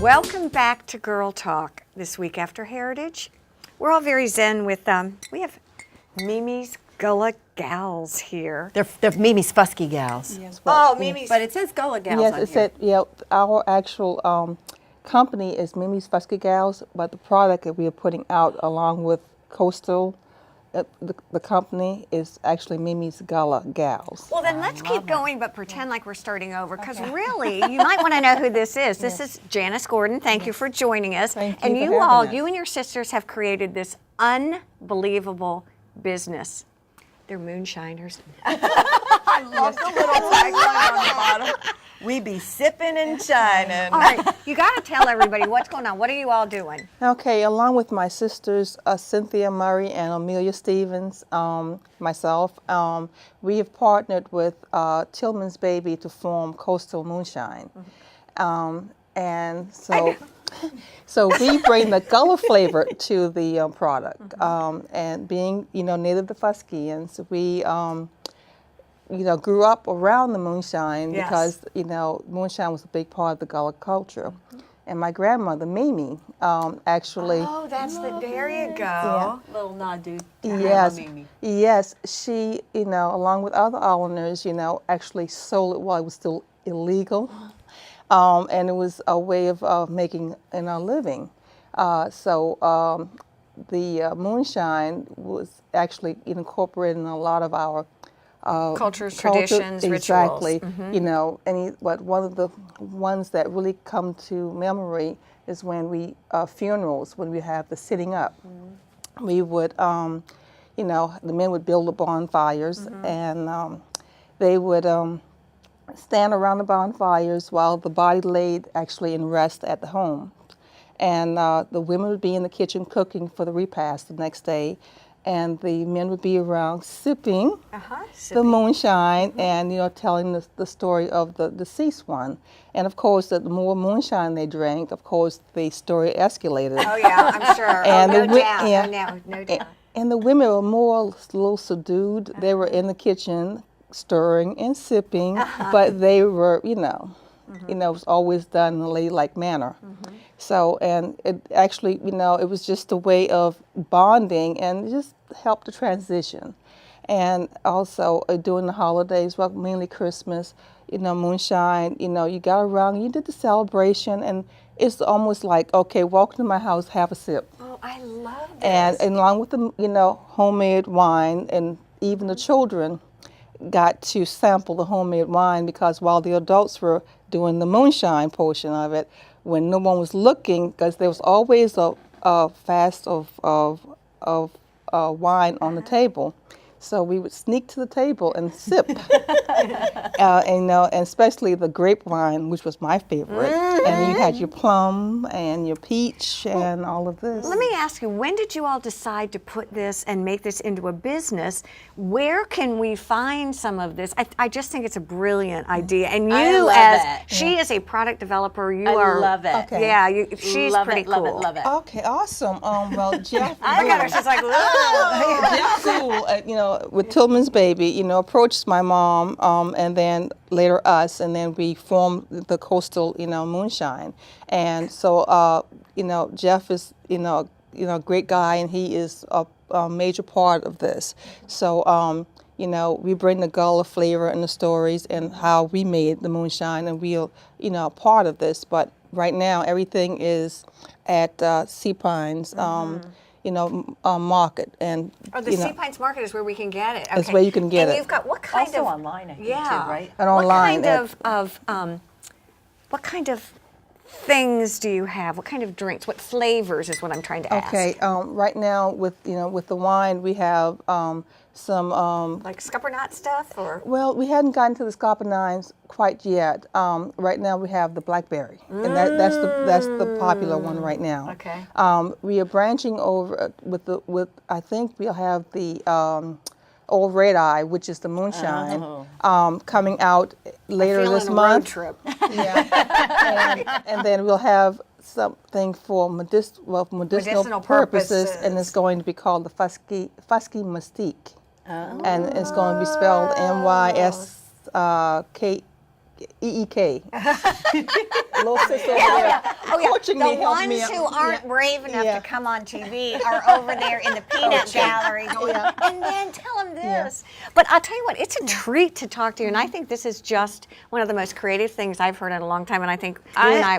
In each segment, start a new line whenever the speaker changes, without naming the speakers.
Welcome back to Girl Talk this week after Heritage. We're all very zen with, we have Mimi's Gullah gals here.
They're Mimi's Fusky gals.
Yes,
Oh, Mimi's.
But it says Gullah gals
yes,
on
it
here.
said, yeah, our actual company is Mimi's Fusky Gals, but the product that we are putting out along with Coastal, the company is actually Mimi's Gullah Gals.
Well, then let's keep going, but pretend like we're starting over, because really, you might want to know who this is. This is Janice Gordon. Thank you for joining us.
Thank you
and
for
you
having
all,
us.
you and your sisters have created this unbelievable business. They're moonshiners.
I love the little tagline on the bottom. We be sipping and shining.
All right, you got to tell everybody what's going on. What are you all doing?
Okay, along with my sisters, Cynthia Murray and Amelia Stevens, myself, we have partnered with Tillman's Baby to form Coastal Moonshine. And so we bring the Gullah flavor to the product. And being, native to Fuskians, we grew up around the moonshine because, moonshine was a big part of the Gullah culture. And my grandmother, Mimi, actually...
Oh, there you go.
Yeah.
Little nod, dude.
Yes, she, along with other islanders, actually sold it while it was still illegal. And it was a way of making a living. So the moonshine was actually incorporated in a lot of our
Cultures, traditions,
exactly.
rituals.
But one of the ones that really come to memory is when we funerals, when we have the sitting up. We would, the men would build the bonfires, and they would stand around the bonfires while the body laid actually in rest at the home. And the women would be in the kitchen cooking for the repast the next day. And the men would be around sipping the moonshine and, telling the story of the deceased one. And, of course, the more moonshine they drank, of course, the story escalated.
Oh, yeah, I'm sure.
And
no
the
doubt. No doubt.
And the women were more a little subdued. They were in the kitchen stirring and sipping, but they were, it was always done in a ladylike manner. So, and it actually, it was just a way of bonding and just helped the transition. And also during the holidays, well, mainly Christmas, moonshine, you got around, you did the celebration, and it's almost like, okay, walk into my house, have a sip.
Oh, I love this.
And along with the, homemade wine, and even the children got to sample the homemade wine, because while the adults were doing the moonshine portion of it, when no one was looking, because there was always a fast of wine on the table. So we would sneak to the table and sip, and especially the grape wine, which was my favorite. And you had your plum and your peach and all of this.
Let me ask you, when did you all decide to put this and make this into a business? Where can we find some of this? I just think it's a brilliant idea. And you, she is a product developer, you are.
I love it.
Okay.
Yeah, she's
love
pretty
it,
cool.
Love it.
Okay, awesome. Well, Jeff.
Look at her, she's like,
Jeff Cool, with Tillman's Baby, approached my mom, and then later us, and then we formed the Coastal, Moonshine. And so, Jeff is, a great guy, and he is a major part of this. So, we bring the Gullah flavor and the stories and how we made the moonshine, and we're, part of this. But right now, everything is at Sea Pines. Market, and
the Sea Pines Market is where we can get it. Okay.
That's where you can get it.
And you've got what kind
Also
of
online, I think, too, right?
And online.
What kind of things do you have? What kind of drinks? What flavors is what I'm trying to ask.
Okay. Right now, with with the wine, we have some
like scuppernut stuff, or
well, we hadn't gotten to the scuppernines quite yet. Right now, we have the blackberry, and that's the popular one right now.
Okay.
We are branching over with I think we'll have the Old Red Eye, which is the moonshine, coming out later this month.
Road trip.
Yeah. and then we'll have something for medicinal purposes, and it's going to be called the Fusky Mystique. And it's going to be spelled MYSKE EEK. Little sis over there coaching me,
The
helping me
ones
out.
who aren't brave enough
Yeah.
to come on TV are over there in the peanut gallery going, and then tell them this. But I'll tell you what, it's a treat to talk to you, and I think this is just one of the most creative things I've heard in a long time, and I think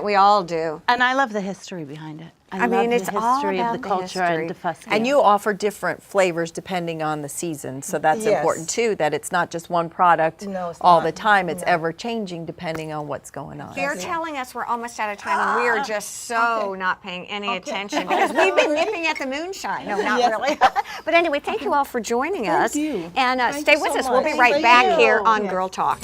we all do.
And I love the history behind it.
I mean,
love
it's
the
all
history
about
of the
the
culture
history.
and Defusky.
And you offer different flavors depending on the season, so that's
Yes.
important too, that it's not just one product
No, it's
all
not.
the time. It's
No.
ever changing depending on what's going on.
They're telling us we're almost out of time, and we are just so not paying any attention because we've been nipping at the moonshine. No, not really. But anyway, thank you all for joining us.
you.
And
Thank
stay
you
with
so
us. We'll be
much.
right
Thank
back
you.
here on
Yes.
Girl Talk.